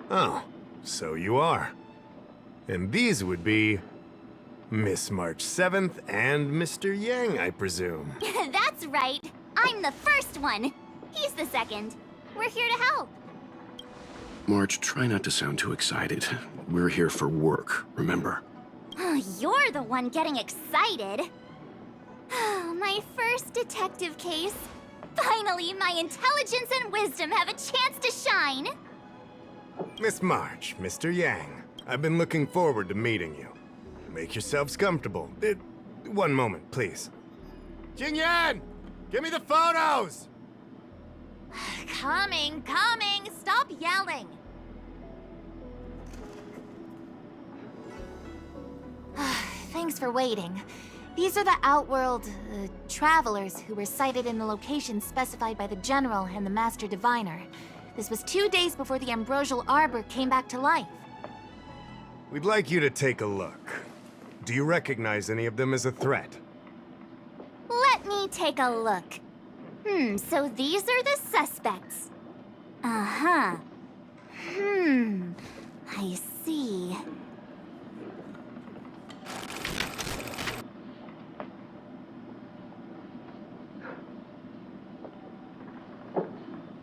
Oh, so you are. And these would be Miss March 7th and Mr. Yang, I presume. That's right. I'm the first one. He's the second. We're here to help. March, try not to sound too excited. We're here for work, remember? You're the one getting excited. My first detective case. Finally, my intelligence and wisdom have a chance to shine. Miss March, Mr. Yang, I've been looking forward to meeting you. Make yourselves comfortable. One moment, please. Jingyan! Give me the photos! Coming. Stop yelling. Thanks for waiting. These are the Outworld, travelers who were sighted in the location specified by the General and the Master Diviner. This was 2 days before the Ambrosial Arbor came back to life. We'd like you to take a look. Do you recognize any of them as a threat? Let me take a look. So these are the suspects. Uh-huh. I see.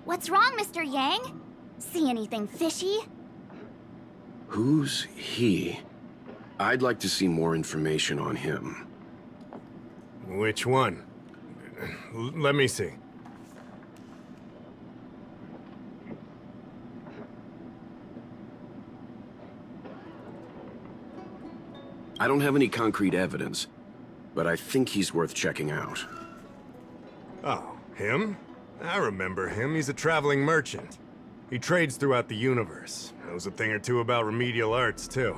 What's wrong, Mr. Yang? See anything fishy? Who's he? I'd like to see more information on him. Which one? Let me see. I don't have any concrete evidence, but I think he's worth checking out. Oh, him? I remember him. He's a traveling merchant. He trades throughout the universe. Knows a thing or two about remedial arts, too.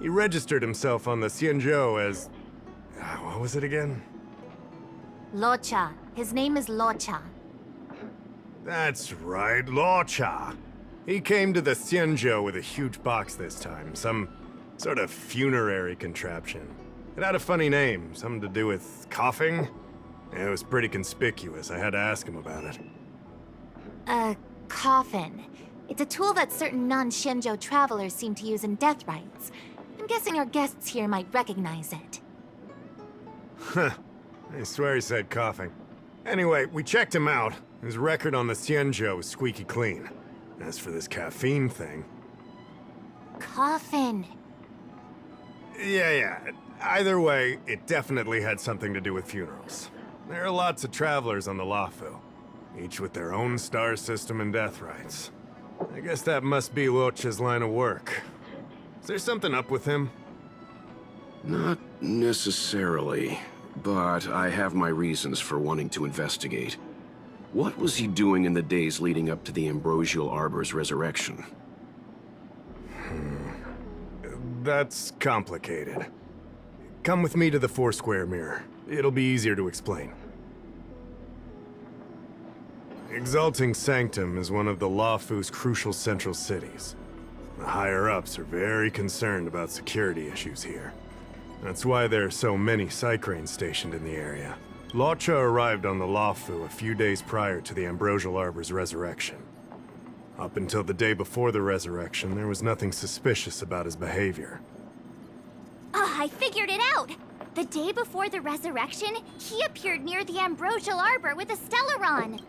He registered himself on the Xianzhou as... what was it again? Luocha. His name is Luocha. That's right, Luocha. He came to the Xianzhou with a huge box this time. Some sort of funerary contraption. It had a funny name, something to do with coughing. It was pretty conspicuous. I had to ask him about it. A coffin. It's a tool that certain non-Shenzhou travelers seem to use in death rites. I'm guessing our guests here might recognize it. Huh. I swear he said coughing. Anyway, we checked him out. His record on the Xianzhou is squeaky clean. As for this caffeine thing... Coffin. Yeah. Either way, it definitely had something to do with funerals. There are lots of travelers on the Luofu, each with their own star system and death rites. I guess that must be Luocha's line of work. Is there something up with him? Not necessarily, but I have my reasons for wanting to investigate. What was he doing in the days leading up to the Ambrosial Arbor's resurrection? That's complicated. Come with me to the Four-Square Mirror. It'll be easier to explain. Exalting Sanctum is one of the Luofu's crucial central cities. The higher-ups are very concerned about security issues here. That's why there are so many Psycranes stationed in the area. Luocha arrived on the Luofu a few days prior to the Ambrosial Arbor's resurrection. Up until the day before the resurrection, there was nothing suspicious about his behavior. I figured it out! The day before the resurrection, he appeared near the Ambrosial Arbor with a Stellaron.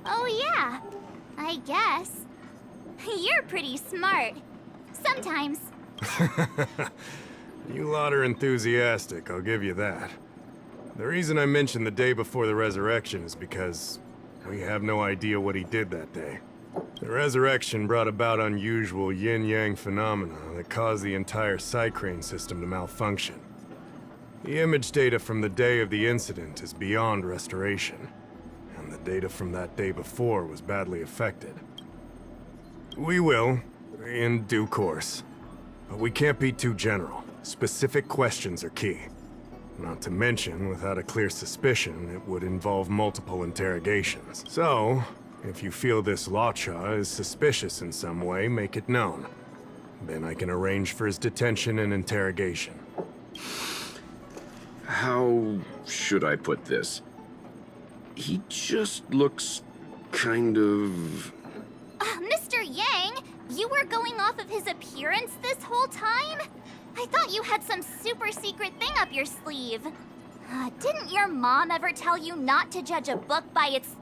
Oh yeah, I guess. You're pretty smart. Sometimes. You lot are enthusiastic, I'll give you that. The reason I mentioned the day before the resurrection is because we have no idea what he did that day. The resurrection brought about unusual yin-yang phenomena that caused the entire Psycrane system to malfunction. The image data from the day of the incident is beyond restoration, and the data from that day before was badly affected. We will, in due course. But we can't be too general. Specific questions are key. Not to mention, without a clear suspicion, it would involve multiple interrogations. So, if you feel this Luocha is suspicious in some way, make it known. Then I can arrange for his detention and interrogation. How should I put this? He just looks kind of You were going off of his appearance this whole time? I thought you had some super secret thing up your sleeve. Didn't your mom ever tell you not to judge a book by its...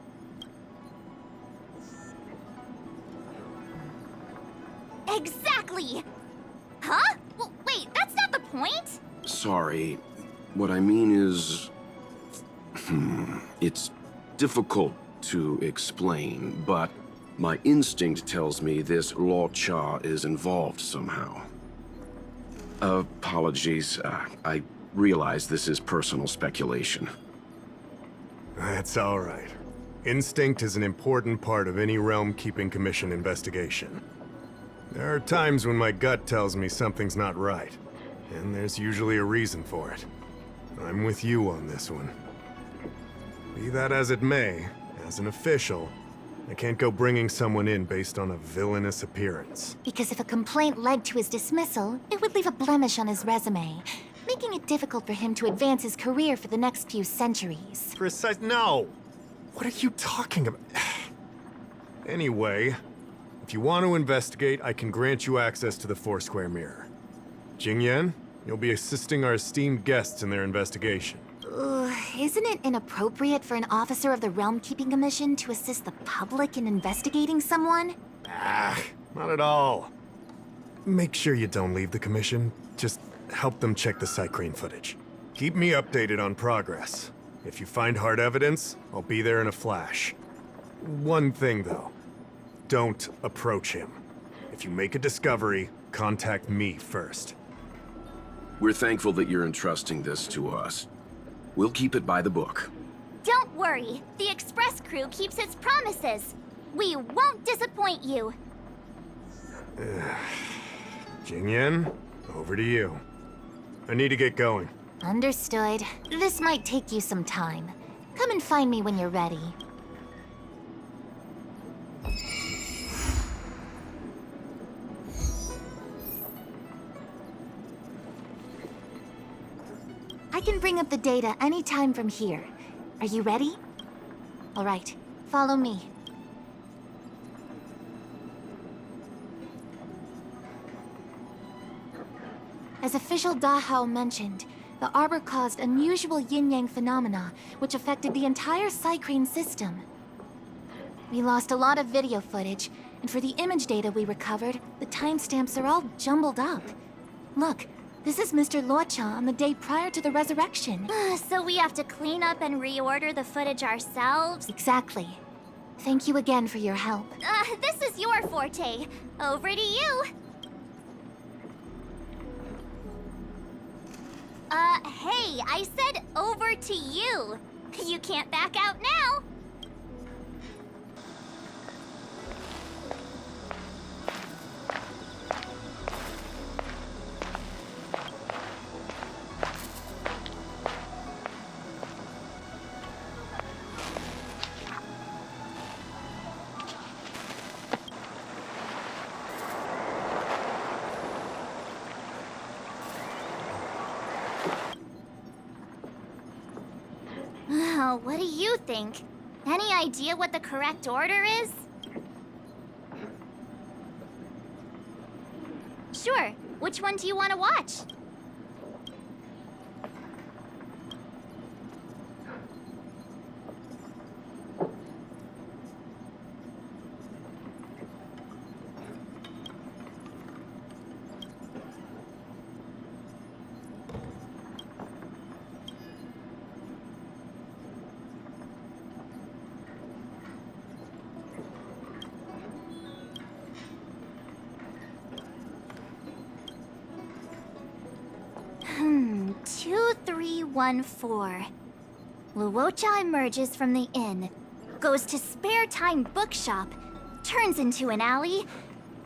Exactly! Huh? Well, wait, that's not the point! Sorry. What I mean is... it's difficult to explain, but my instinct tells me this Luocha is involved somehow. Apologies. I realize this is personal speculation. That's all right. Instinct is an important part of any Realm-Keeping Commission investigation. There are times when my gut tells me something's not right, and there's usually a reason for it. I'm with you on this one. Be that as it may, as an official, I can't go bringing someone in based on a villainous appearance. Because if a complaint led to his dismissal, it would leave a blemish on his resume, making it difficult for him to advance his career for the next few centuries. No! What are you talking about? Anyway, if you want to investigate, I can grant you access to the Foursquare Mirror. Jingyan, you'll be assisting our esteemed guests in their investigation. Isn't it inappropriate for an officer of the Realm-Keeping Commission to assist the public in investigating someone? Not at all. Make sure you don't leave the Commission. Just help them check the Cycrane footage. Keep me updated on progress. If you find hard evidence, I'll be there in a flash. One thing, though. Don't approach him. If you make a discovery, contact me first. We're thankful that you're entrusting this to us. We'll keep it by the book. Don't worry. The Express crew keeps its promises. We won't disappoint you. Jingyan, over to you. I need to get going. Understood. This might take you some time. Come and find me when you're ready. I can bring up the data anytime from here. Are you ready? All right, follow me. As official Dahao mentioned, the Arbor caused unusual yin-yang phenomena, which affected the entire Cycrane system. We lost a lot of video footage, and for the image data we recovered, the timestamps are all jumbled up. Look, this is Mr. Luocha on the day prior to the resurrection. So we have to clean up and reorder the footage ourselves? Exactly. Thank you again for your help. This is your forte. Over to you. Hey, I said over to you. You can't back out now. What do you think? Any idea what the correct order is? Sure. Which one do you want to watch? Hmm, 2314. Luocha emerges from the inn, goes to Spare Time Bookshop, turns into an alley,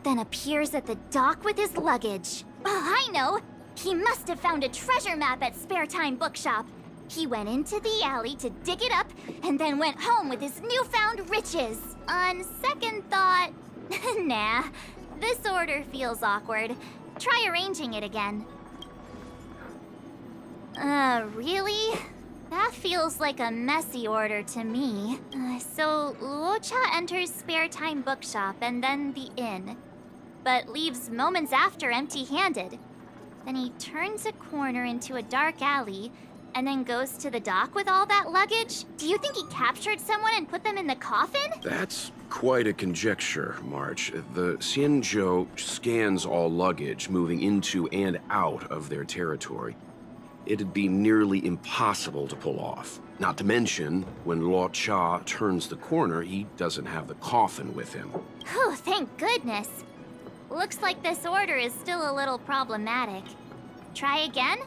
then appears at the dock with his luggage. Oh, I know! He must have found a treasure map at Spare Time Bookshop. He went into the alley to dig it up, and then went home with his newfound riches. On second thought, nah, this order feels awkward. Try arranging it again. Really? That feels like a messy order to me. So, Luocha enters Spare Time Bookshop and then the inn. but leaves moments after empty-handed. Then he turns a corner into a dark alley, and then goes to the dock with all that luggage? Do you think he captured someone and put them in the coffin? That's quite a conjecture, March. The Xianzhou scans all luggage moving into and out of their territory. It'd be nearly impossible to pull off. Not to mention, when Luocha turns the corner, he doesn't have the coffin with him. Whew, thank goodness. Looks like this order is still a little problematic. Try again?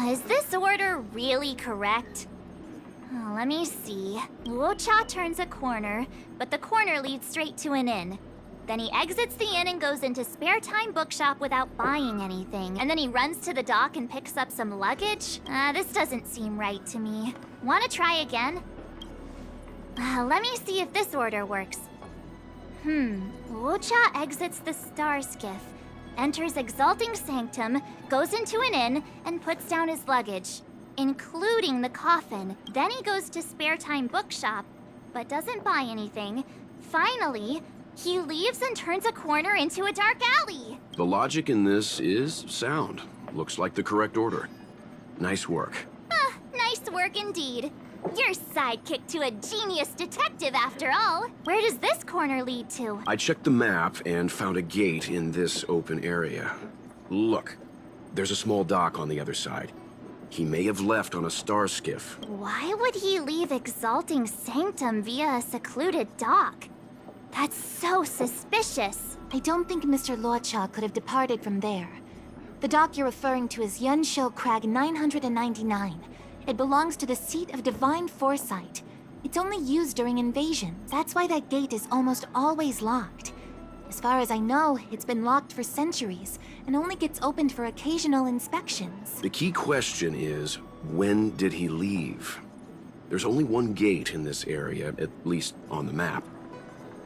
Is this order really correct? Let me see. Luocha turns a corner, but the corner leads straight to an inn. Then he exits the inn and goes into Spare Time Bookshop without buying anything. And then he runs to the dock and picks up some luggage? This doesn't seem right to me. Wanna try again? Let me see if this order works. Luocha exits the Star Skiff, enters Exalting Sanctum, goes into an inn, and puts down his luggage, including the coffin. Then he goes to Spare Time Bookshop, but doesn't buy anything. Finally, he leaves and turns a corner into a dark alley. The logic in this is sound. Looks like the correct order. Nice work. Nice work indeed. You're sidekick to a genius detective after all. Where does this corner lead to? I checked the map and found a gate in this open area. Look, there's a small dock on the other side. He may have left on a star skiff. Why would he leave Exalting Sanctum via a secluded dock? That's so suspicious. I don't think Mr. Luocha could have departed from there. The dock you're referring to is Yunshou Crag 999. It belongs to the seat of divine foresight. It's only used during invasions. That's why that gate is almost always locked. As far as I know, it's been locked for centuries and only gets opened for occasional inspections. The key question is, when did he leave? There's only one gate in this area, at least on the map.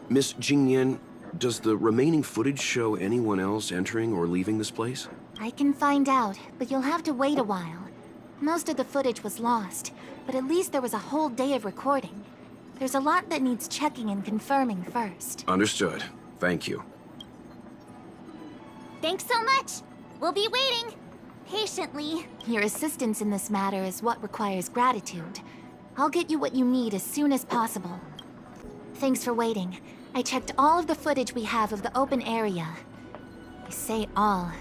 Miss Jingyan, does the remaining footage show anyone else entering or leaving this place? I can find out, but you'll have to wait a while. Most of the footage was lost, but at least there was a whole day of recording. There's a lot that needs checking and confirming first. Understood. Thank you. Thanks so much. We'll be waiting. Patiently. Your assistance in this matter is what requires gratitude. I'll get you what you need as soon as possible. Thanks for waiting. I checked all of the footage we have of the open area. I say all.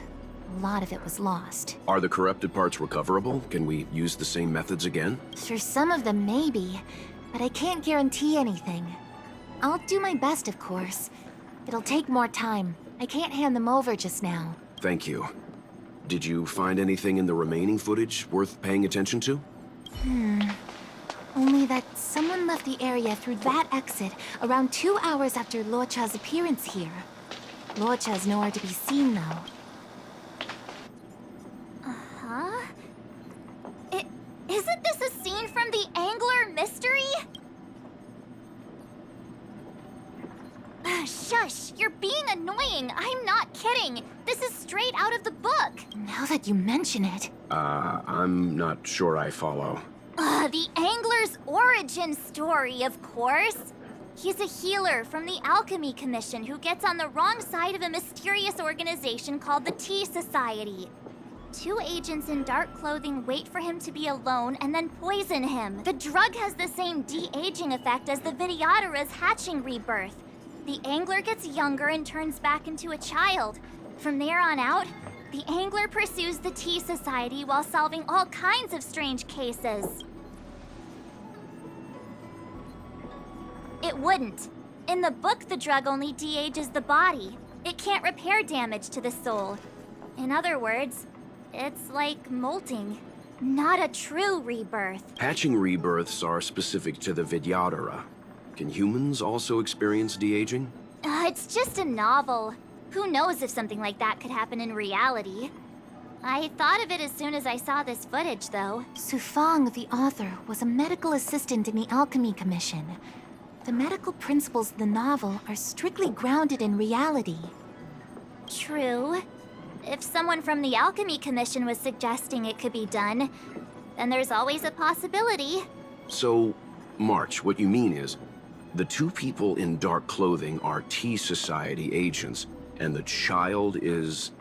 A lot of it was lost. Are the corrupted parts recoverable? Can we use the same methods again? For some of them, maybe. But I can't guarantee anything. I'll do my best, of course. It'll take more time. I can't hand them over just now. Thank you. Did you find anything in the remaining footage worth paying attention to? Only that someone left the area through that exit around 2 hours after Luocha's appearance here. Luocha's nowhere to be seen, though. Huh? Isn't this a scene from the Angler mystery? Shush! You're being annoying! I'm not kidding! This is straight out of the book! Now that you mention it... I'm not sure I follow. The Angler's origin story, of course! He's a healer from the Alchemy Commission who gets on the wrong side of a mysterious organization called the Tea Society. 2 agents in dark clothing wait for him to be alone and then poison him. The drug has the same de-aging effect as the Vidyadhara's hatching rebirth. The Angler gets younger and turns back into a child. From there on out, the Angler pursues the Tea Society while solving all kinds of strange cases. It wouldn't. In the book, the drug only de-ages the body. It can't repair damage to the soul. In other words, it's like molting. Not a true rebirth. Hatching rebirths are specific to the Vidyadhara. Can humans also experience de-aging? It's just a novel. Who knows if something like that could happen in reality? I thought of it as soon as I saw this footage, though. Sufang, the author, was a medical assistant in the Alchemy Commission. The medical principles of the novel are strictly grounded in reality. True. If someone from the Alchemy Commission was suggesting it could be done, then there's always a possibility. So, March, what you mean is, The two people in dark clothing are Tea Society agents, and the child is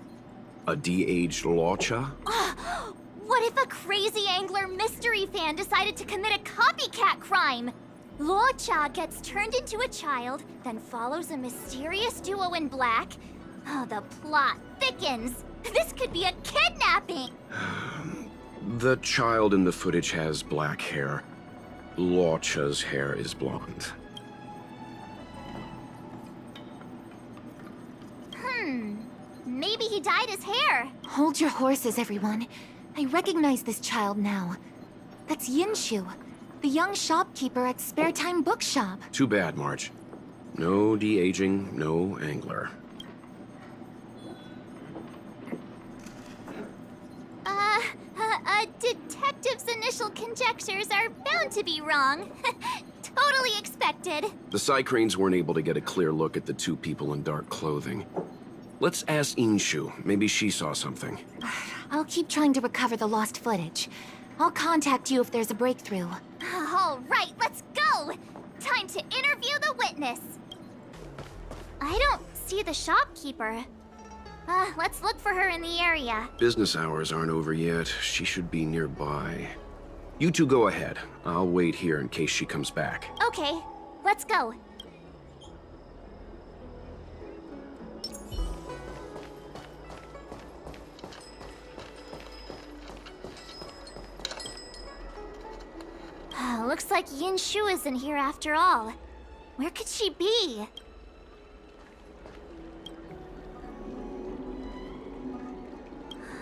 a de-aged Luocha? What if a crazy angler mystery fan decided to commit a copycat crime? Luocha gets turned into a child, then follows a mysterious duo in black. Oh, the plot thickens. This could be a kidnapping! The child in the footage has black hair. Luocha's hair is blonde. Maybe he dyed his hair. Hold your horses, everyone. I recognize this child now. That's Yinshu, the young shopkeeper at Spare Time Bookshop. Too bad, Marge. No de-aging, no angler. A detective's initial conjectures are bound to be wrong. Totally expected. The Psycranes weren't able to get a clear look at the two people in dark clothing. Let's ask Inshu. Maybe she saw something. I'll keep trying to recover the lost footage. I'll contact you if there's a breakthrough. All right, let's go! Time to interview the witness. I don't see the shopkeeper. Let's look for her in the area. Business hours aren't over yet. She should be nearby. You two go ahead. I'll wait here in case she comes back. Okay, let's go. Looks like Yinshu isn't here after all. Where could she be?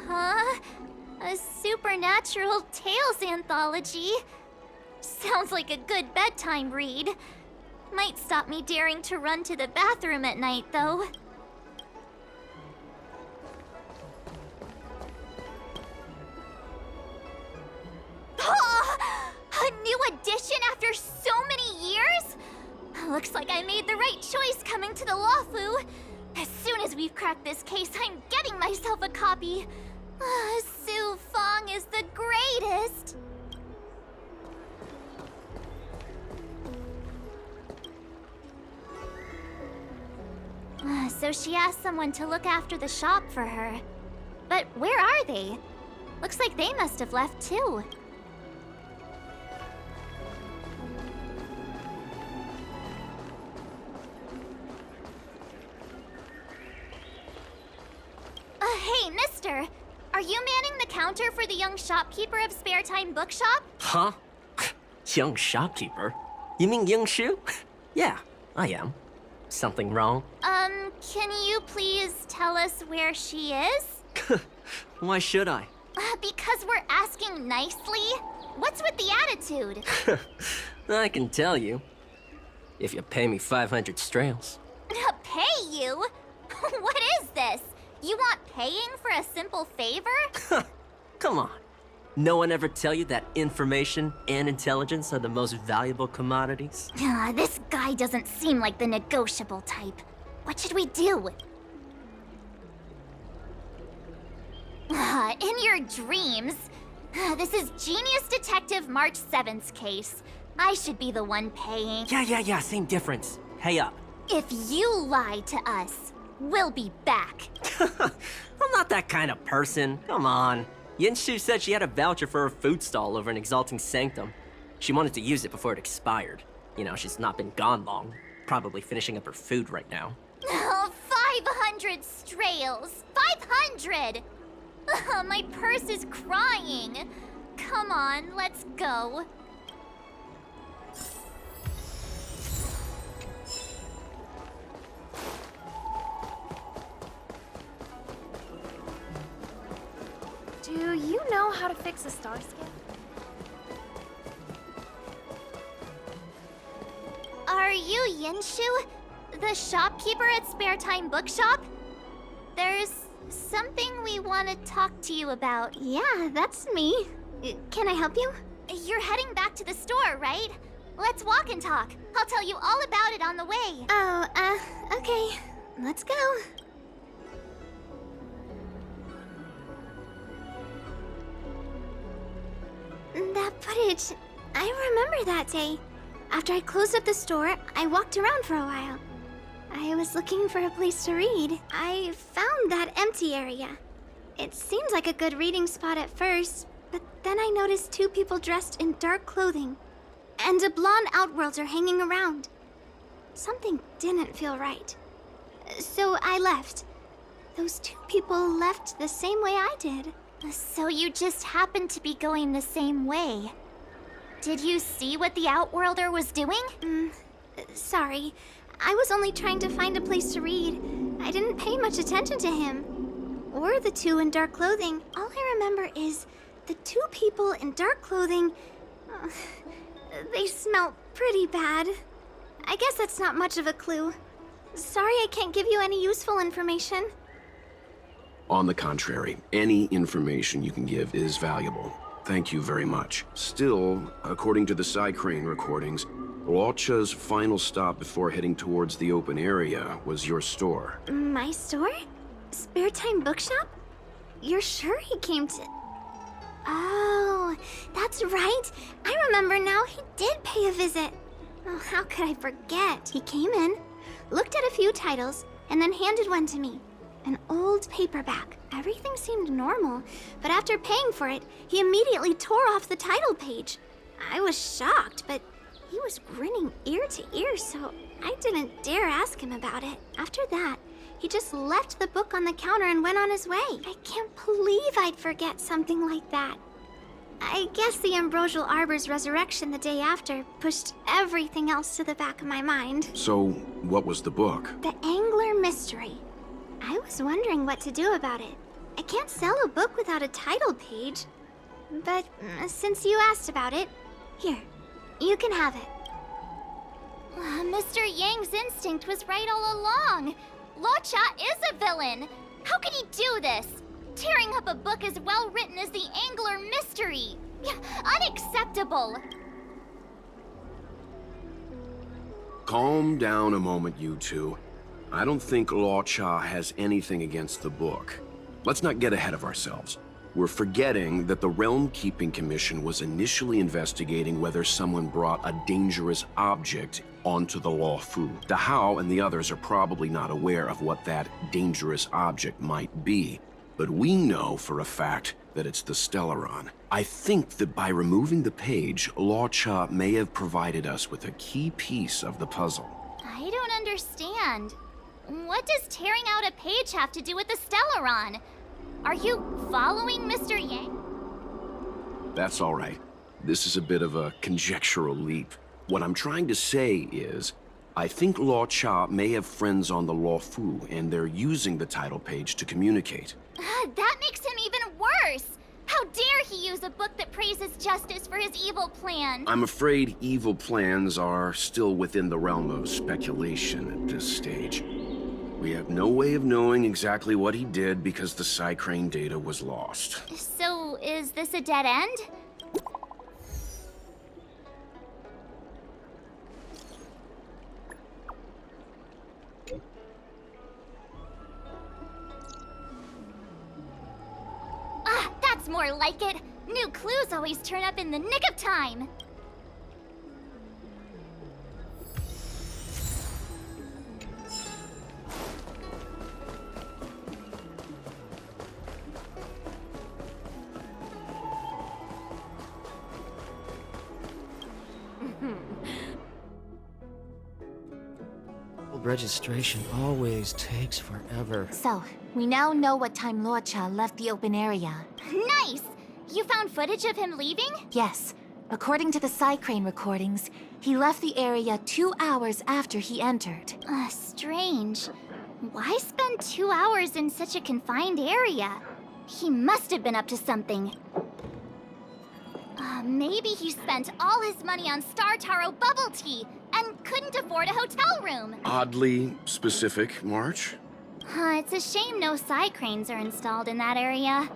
Huh? A supernatural tales anthology? Sounds like a good bedtime read. Might stop me daring to run to the bathroom at night, though. A new edition after so many years? Looks like I made the right choice coming to the Luofu. As soon as we've cracked this case, I'm getting myself a copy. Su Fong is the greatest. So she asked someone to look after the shop for her. But where are they? Looks like they must have left too. Hey, mister! Are you manning the counter for the young shopkeeper of Spare Time Bookshop? Huh? Young shopkeeper? You mean Yinshu? Yeah, I am. Something wrong? Can you please tell us where she is? Why should I? Because we're asking nicely. What's with the attitude? I can tell you. If you pay me 500 strails. Pay you? What is this? You want paying for a simple favor? Come on. No one ever tell you that information and intelligence are the most valuable commodities? This guy doesn't seem like the negotiable type. What should we do? In your dreams. This is Genius Detective March 7th's case. I should be the one paying. Yeah, same difference. Pay up. If you lie to us, we'll be back. I'm not that kind of person. Come on. Yinshu said she had a voucher for her food stall over in Exalting Sanctum. She wanted to use it before it expired. You know, she's not been gone long. Probably finishing up her food right now. Oh, 500 strails! 500! My purse is crying. Come on, let's go. Do you know how to fix a star scan? Are you Yinshu? The shopkeeper at Spare Time Bookshop? There's something we want to talk to you about. Yeah, that's me. Can I help you? You're heading back to the store, right? Let's walk and talk. I'll tell you all about it on the way. Oh, okay. Let's go. That footage, I remember that day. After I closed up the store, I walked around for a while. I was looking for a place to read. I found that empty area. It seemed like a good reading spot at first, but then I noticed two people dressed in dark clothing, and a blonde outworlder hanging around. Something didn't feel right. So I left. Those two people left the same way I did. So you just happened to be going the same way. Did you see what the Outworlder was doing? Sorry. I was only trying to find a place to read. I didn't pay much attention to him. Or the two in dark clothing. All I remember is the two people in dark clothing... they smell pretty bad. I guess that's not much of a clue. Sorry I can't give you any useful information. On the contrary, any information you can give is valuable. Thank you very much. Still, according to the Crane recordings, Luocha's final stop before heading towards the open area was your store. My store? Spare Time Bookshop? You're sure he came to... Oh, that's right. I remember now, he did pay a visit. Oh, how could I forget? He came in, looked at a few titles, and then handed one to me. An old paperback. Everything seemed normal, but after paying for it, he immediately tore off the title page. I was shocked, but he was grinning ear to ear, so I didn't dare ask him about it. After that, he just left the book on the counter and went on his way. I can't believe I'd forget something like that. I guess the Ambrosial Arbor's resurrection the day after pushed everything else to the back of my mind. So, what was the book? The Angler Mystery. I was wondering what to do about it. I can't sell a book without a title page. But since you asked about it, here, you can have it. Mr. Yang's instinct was right all along. Luocha is a villain. How could he do this? Tearing up a book as well written as the Angler Mystery. Unacceptable. Calm down a moment, you two. I don't think Luocha has anything against the book. Let's not get ahead of ourselves. We're forgetting that the Realm Keeping Commission was initially investigating whether someone brought a dangerous object onto the Luofu. The Hao and the others are probably not aware of what that dangerous object might be, but we know for a fact that it's the Stellaron. I think that by removing the page, Luocha may have provided us with a key piece of the puzzle. I don't understand. What does tearing out a page have to do with the Stellaron? Are you following Mr. Yang? That's all right. This is a bit of a conjectural leap. What I'm trying to say is, I think Luocha may have friends on the Luofu, and they're using the title page to communicate. That makes him even worse! How dare he use a book that praises justice for his evil plan? I'm afraid evil plans are still within the realm of speculation at this stage. We have no way of knowing exactly what he did because the Crane data was lost. So, is this a dead end? That's more like it. New clues always turn up in the nick of time. Registration always takes forever. So, we now know what time Luocha left the open area. Nice! You found footage of him leaving? Yes. According to the Crane recordings, he left the area 2 hours after he entered. Strange. Why spend 2 hours in such a confined area? He must have been up to something. Maybe he spent all his money on Star Taro bubble tea and couldn't afford a hotel room. Oddly specific, March? It's a shame no Cranes are installed in that area.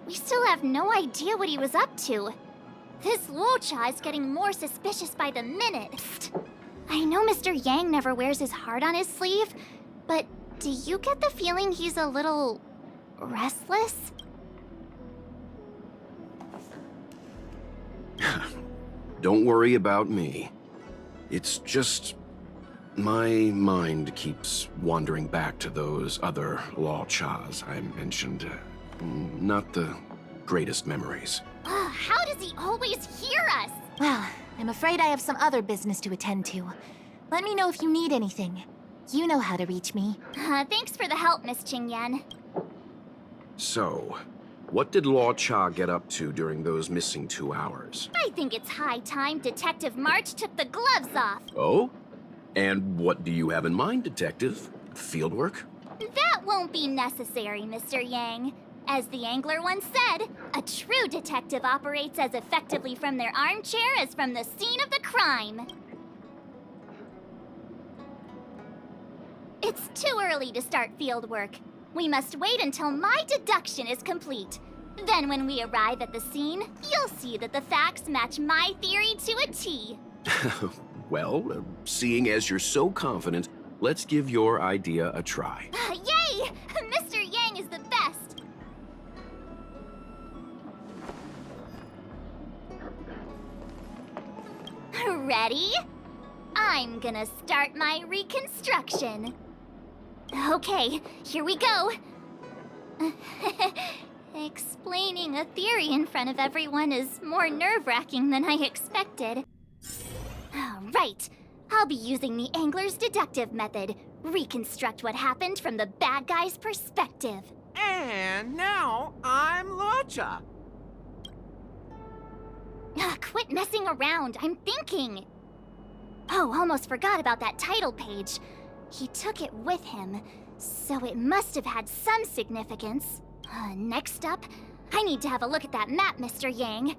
We still have no idea what he was up to. This Luocha is getting more suspicious by the minute. I know Mr. Yang never wears his heart on his sleeve, but do you get the feeling he's a little restless? Don't worry about me. It's just... my mind keeps wandering back to those other Luochas I mentioned. Not the greatest memories. How does he always hear us? Well, I'm afraid I have some other business to attend to. Let me know if you need anything. You know how to reach me. Thanks for the help, Miss Qingyan. So, what did Luocha get up to during those missing 2 hours? I think it's high time Detective March took the gloves off. Oh? And what do you have in mind, Detective? Fieldwork? That won't be necessary, Mr. Yang. As the angler once said, a true detective operates as effectively from their armchair as from the scene of the crime. It's too early to start field work. We must wait until my deduction is complete. Then when we arrive at the scene, you'll see that the facts match my theory to a T. Well, seeing as you're so confident, let's give your idea a try. Yay! Mr. Yang is the best! Ready? I'm gonna start my reconstruction. Okay, here we go. Explaining a theory in front of everyone is more nerve-wracking than I expected. Right. I'll be using the angler's deductive method. Reconstruct what happened from the bad guy's perspective. And now I'm Luocha. Quit messing around. I'm thinking. Oh, almost forgot about that title page. He took it with him, so it must have had some significance. Next up, I need to have a look at that map, Mr. Yang.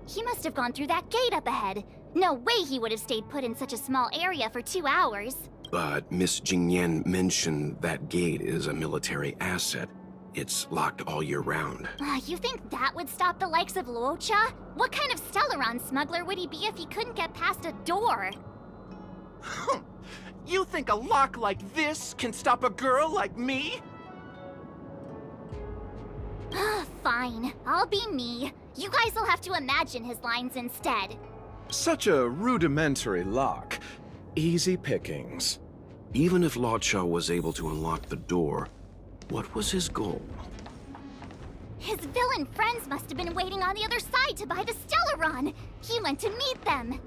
He must have gone through that gate up ahead. No way he would have stayed put in such a small area for 2 hours. But Miss Jingyan mentioned that gate is a military asset. It's locked all year round. You think that would stop the likes of Luocha? What kind of Stellaron smuggler would he be if he couldn't get past a door? You think a lock like this can stop a girl like me? Fine, I'll be me. You guys will have to imagine his lines instead. Such a rudimentary lock. Easy pickings. Even if Luocha was able to unlock the door, what was his goal? His villain friends must have been waiting on the other side to buy the Stellaron. He went to meet them.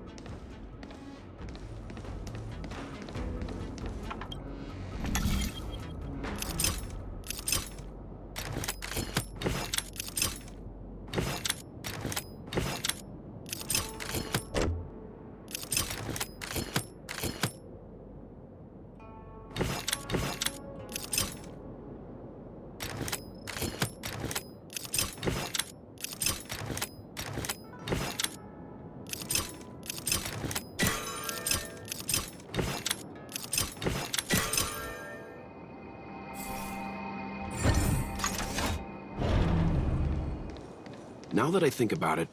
Now that I think about it,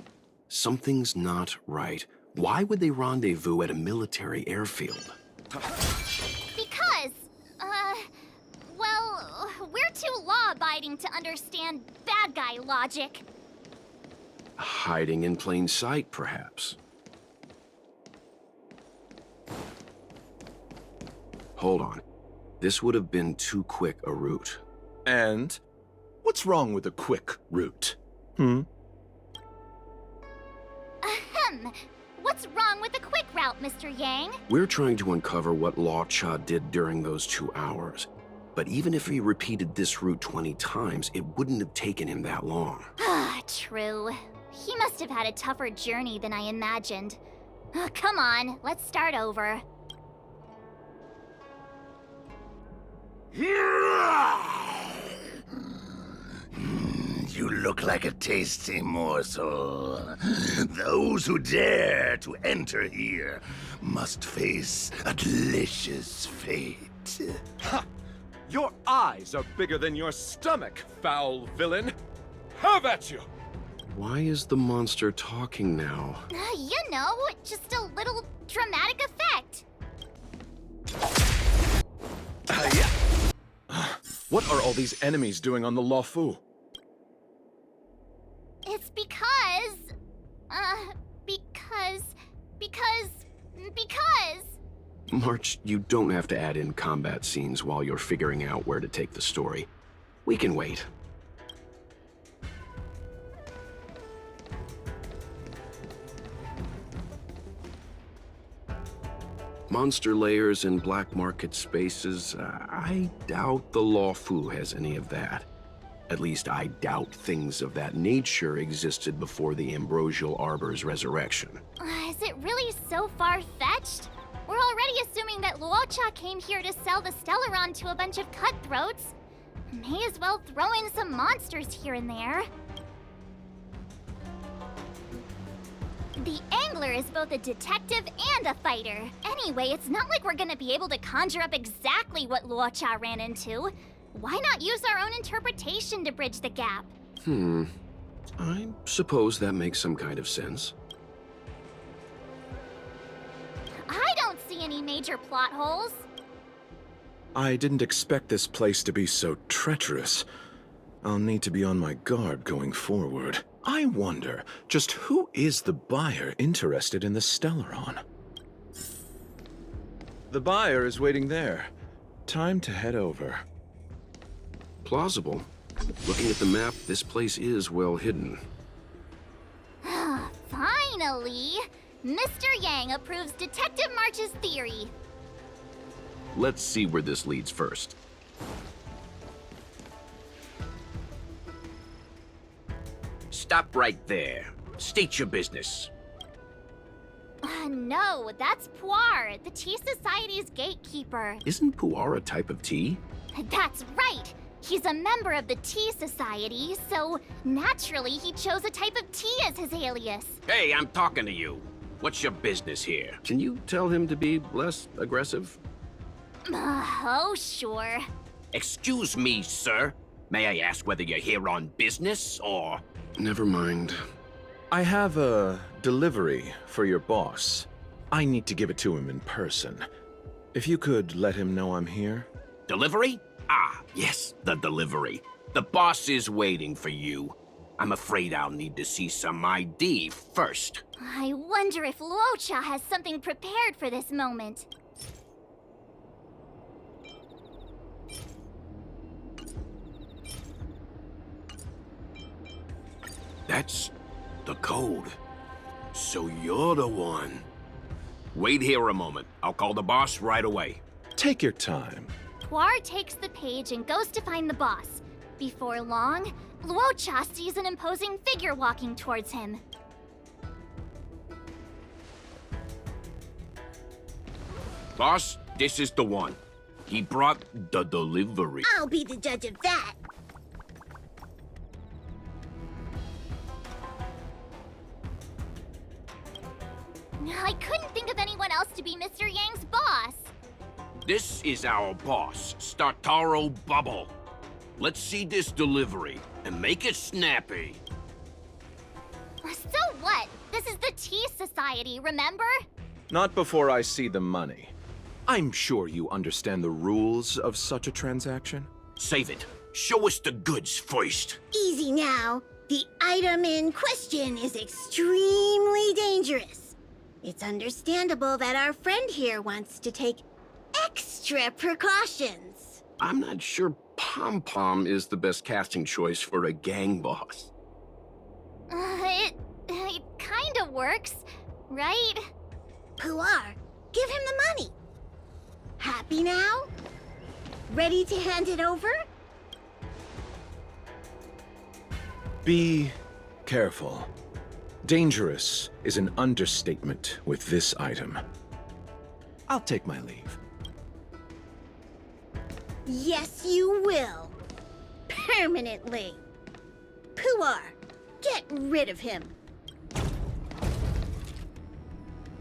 something's not right. Why would they rendezvous at a military airfield? Because, well, we're too law-abiding to understand bad guy logic. Hiding in plain sight, perhaps. Hold on. This would have been too quick a route. And what's wrong with a quick route? What's wrong with the quick route, Mr. Yang? We're trying to uncover what Luocha did during those 2 hours. But even if he repeated this route 20 times, it wouldn't have taken him that long. True. He must have had a tougher journey than I imagined. Come on, let's start over. You look like a tasty morsel. Those who dare to enter here must face a delicious fate. Ha! Your eyes are bigger than your stomach, foul villain! Have at you! Why is the monster talking now? You know, just a little dramatic effect. What are all these enemies doing on the Luofu? It's because Because... March, you don't have to add in combat scenes while you're figuring out where to take the story. We can wait. Monster layers and black market spaces, I doubt the Luocha has any of that. At least I doubt things of that nature existed before the Ambrosial Arbor's resurrection. Is it really so far-fetched? We're already assuming that Luocha came here to sell the Stellaron to a bunch of cutthroats. May as well throw in some monsters here and there. The Angler is both a detective and a fighter. Anyway, it's not like we're gonna be able to conjure up exactly what Luocha ran into. Why not use our own interpretation to bridge the gap? I suppose that makes some kind of sense. I don't see any major plot holes. I didn't expect this place to be so treacherous. I'll need to be on my guard going forward. I wonder, just who is the buyer interested in the Stellaron? The buyer is waiting there. Time to head over. Plausible. Looking at the map, this place is well hidden. Finally! Mr. Yang approves Detective March's theory. Let's see where this leads first. Stop right there. State your business. No, that's Puar, the Tea Society's gatekeeper. Isn't Puar a type of tea? That's right! He's a member of the Tea Society, so naturally he chose a type of tea as his alias. Hey, I'm talking to you. What's your business here? Can you tell him to be less aggressive? Oh, sure. Excuse me, sir. May I ask whether you're here on business, or... Never mind. I have a delivery for your boss. I need to give it to him in person. If you could let him know I'm here. Delivery? Ah, yes, the delivery. The boss is waiting for you. I'm afraid I'll need to see some ID first. I wonder if Luocha has something prepared for this moment. That's the code. So you're the one. Wait here a moment. I'll call the boss right away. Take your time. Puar takes the page and goes to find the boss. Before long, Luocha sees an imposing figure walking towards him. Boss, this is the one. He brought the delivery. I'll be the judge of that. I couldn't think of anyone else to be Mr. Yang's boss. This is our boss, Startaro Bubble. Let's see this delivery, and make it snappy. So what? This is the Tea Society, remember? Not before I see the money. I'm sure you understand the rules of such a transaction. Save it. Show us the goods first. Easy now. The item in question is extremely dangerous. It's understandable that our friend here wants to take extra precautions. I'm not sure Pom Pom is the best casting choice for a gang boss. It kind of works, right? Puar, give him the money. Happy now? Ready to hand it over? Be careful. Dangerous is an understatement with this item. I'll take my leave. Yes, you will. Permanently. Puar, get rid of him.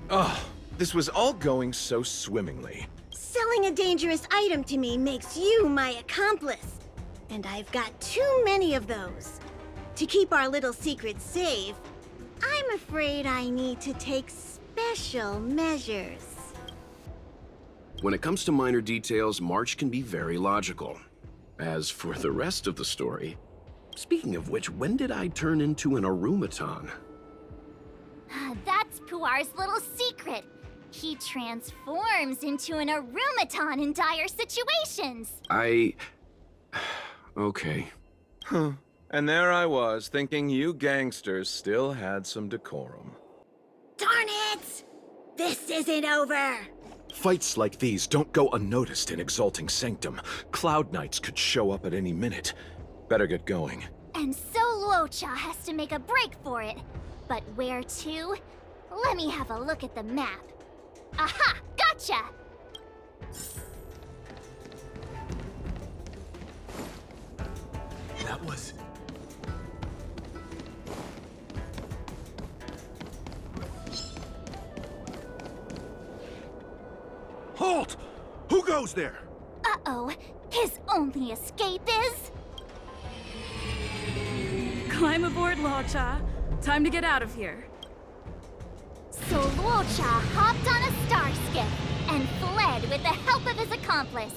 Oh, this was all going so swimmingly. Selling a dangerous item to me makes you my accomplice. And I've got too many of those. To keep our little secret safe, I'm afraid I need to take special measures. When it comes to minor details, March can be very logical. As for the rest of the story, speaking of which, when did I turn into an Arumaton? That's Puar's little secret. He transforms into an Arumaton in dire situations. Okay. Huh. And there I was, thinking you gangsters still had some decorum. Darn it! This isn't over! Fights like these don't go unnoticed in Exalting Sanctum. Cloud Knights could show up at any minute. Better get going. And so Luocha has to make a break for it. But where to? Let me have a look at the map. Aha! Gotcha! That was... Halt! Who goes there? Uh-oh. His only escape is... Climb aboard, Luocha. Time to get out of here. So Luocha hopped on a star skiff and fled with the help of his accomplice.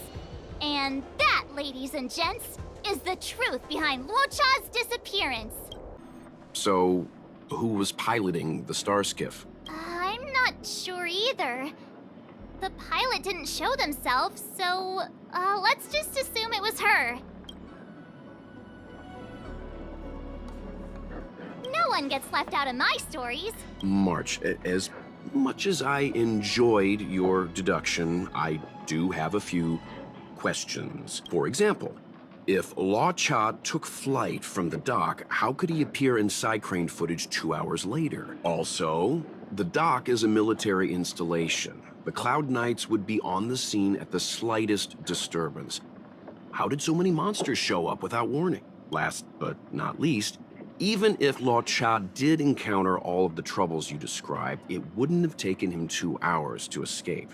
And that, ladies and gents, is the truth behind Luocha's disappearance. So, who was piloting the star skiff? I'm not sure either. The pilot didn't show themselves, so let's just assume it was her. No one gets left out of my stories. March, as much as I enjoyed your deduction, I do have a few questions. For example, if Luocha took flight from the dock, how could he appear in side crane footage 2 hours later? Also, the dock is a military installation. The Cloud Knights would be on the scene at the slightest disturbance. How did so many monsters show up without warning? Last but not least, even if Luocha did encounter all of the troubles you described, it wouldn't have taken him 2 hours to escape.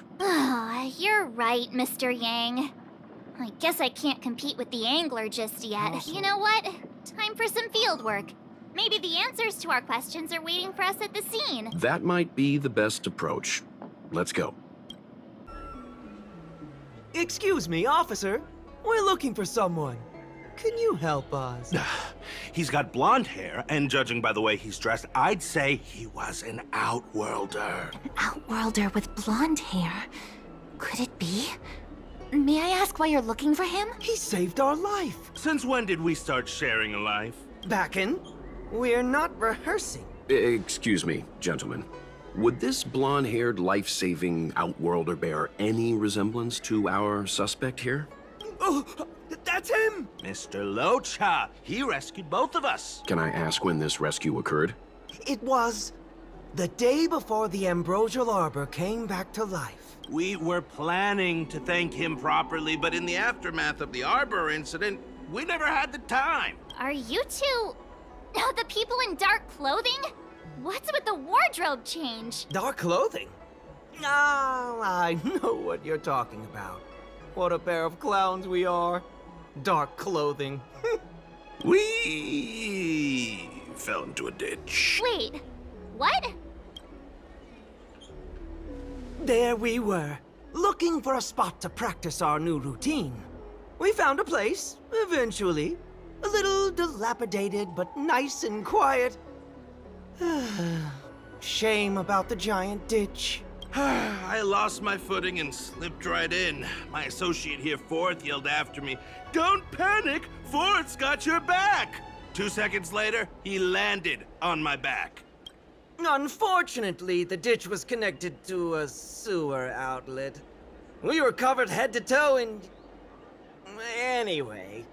You're right, Mr. Yang. I guess I can't compete with the angler just yet. You know what? Time for some field work. Maybe the answers to our questions are waiting for us at the scene. That might be the best approach. Let's go. Excuse me, officer. We're looking for someone. Can you help us? He's got blonde hair, and judging by the way he's dressed, I'd say he was an outworlder. An outworlder with blonde hair? Could it be? May I ask why you're looking for him? He saved our life. Since when did we start sharing a life? Back in. We're not rehearsing. Excuse me, gentlemen. Would this blonde-haired, life-saving outworlder bear any resemblance to our suspect here? Oh, that's him! Mr. Luocha. He rescued both of us. Can I ask when this rescue occurred? It was the day before the Ambrosial Arbor came back to life. We were planning to thank him properly, but in the aftermath of the Arbor incident, we never had the time. Are you two... the people in dark clothing? What's with the wardrobe change? Dark clothing? Ah, I know what you're talking about. What a pair of clowns we are. Dark clothing. We fell into a ditch. Wait, what? There we were, looking for a spot to practice our new routine. We found a place, eventually. A little dilapidated, but nice and quiet. Shame about the giant ditch. I lost my footing and slipped right in. My associate here, Fourth, yelled after me, "Don't panic! Fourth's got your back!" 2 seconds later, he landed on my back. Unfortunately, the ditch was connected to a sewer outlet. We were covered head to toe in... Anyway,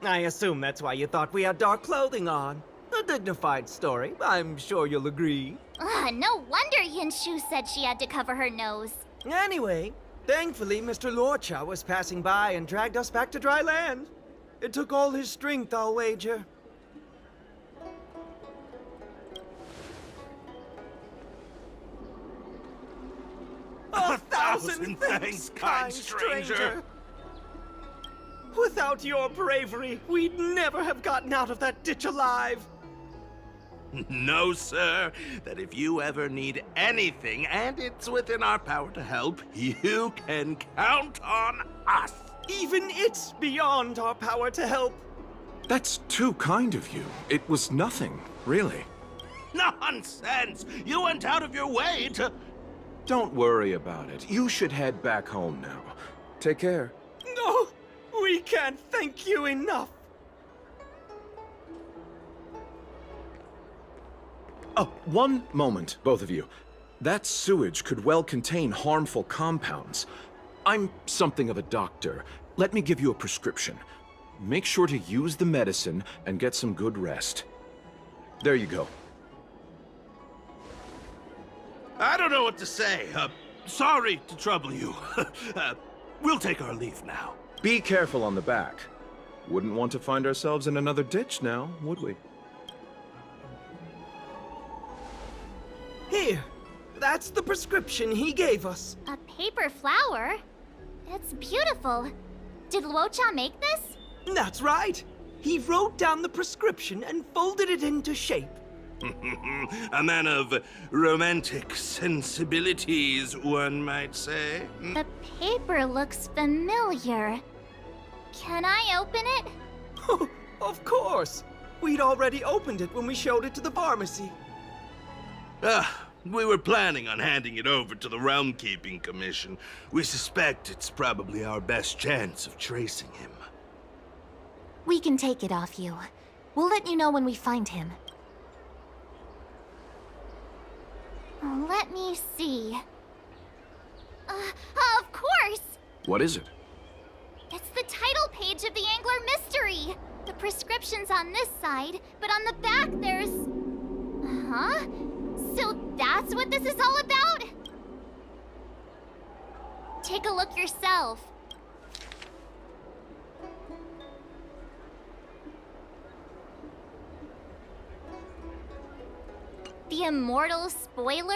I assume that's why you thought we had dark clothing on. A dignified story, I'm sure you'll agree. No wonder Yinshu said she had to cover her nose. Anyway, thankfully Mr. Luocha was passing by and dragged us back to dry land. It took all his strength, I'll wager. A thousand thanks, kind stranger. Without your bravery, we'd never have gotten out of that ditch alive. No, sir. That if you ever need anything, and it's within our power to help, you can count on us. Even it's beyond our power to help. That's too kind of you. It was nothing, really. Nonsense! You went out of your way to... Don't worry about it. You should head back home now. Take care. No! We can't thank you enough! Oh, one moment, both of you. That sewage could well contain harmful compounds. I'm something of a doctor. Let me give you a prescription. Make sure to use the medicine and get some good rest. There you go. I don't know what to say. Sorry to trouble you. We'll take our leave now. Be careful on the back. Wouldn't want to find ourselves in another ditch now, would we? Here, that's the prescription he gave us. A paper flower? It's beautiful. Did Luocha make this? That's right. He wrote down the prescription and folded it into shape. A man of romantic sensibilities, one might say. The paper looks familiar. Can I open it? Of course. We'd already opened it when we showed it to the pharmacy. We were planning on handing it over to the Realm Keeping Commission. We suspect it's probably our best chance of tracing him. We can take it off you. We'll let you know when we find him. Let me see. Of course! What is it? It's the title page of the Angler Mystery! The prescription's on this side, but on the back there's... Huh? So that's what this is all about? Take a look yourself. The immortal spoiler?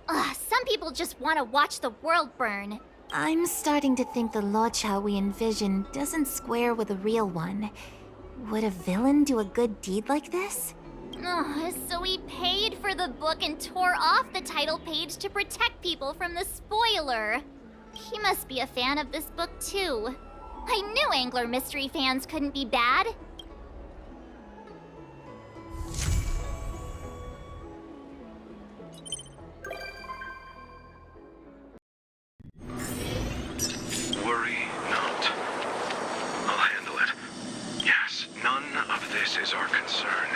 Ugh, some people just want to watch the world burn. I'm starting to think the Luocha we envision doesn't square with a real one. Would a villain do a good deed like this? Ugh, so he paid for the book and tore off the title page to protect people from the spoiler. He must be a fan of this book too. I knew Angler Mystery fans couldn't be bad. Worry not. I'll handle it. Yes, none of this is our concern.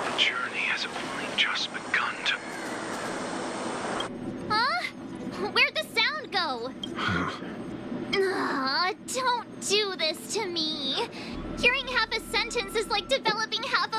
The journey has only just begun to... Huh? Where'd the sound go? Don't do this to me. Hearing half a sentence is like developing half a